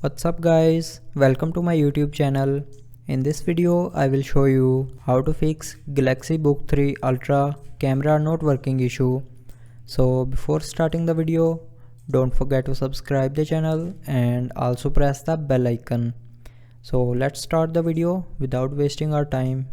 What's up guys, welcome to my YouTube channel. In this video I will show you how to fix Galaxy Book 3 Ultra camera not working issue. So before starting the video, don't forget to subscribe the channel and also press the bell icon. So let's start the video without wasting our time.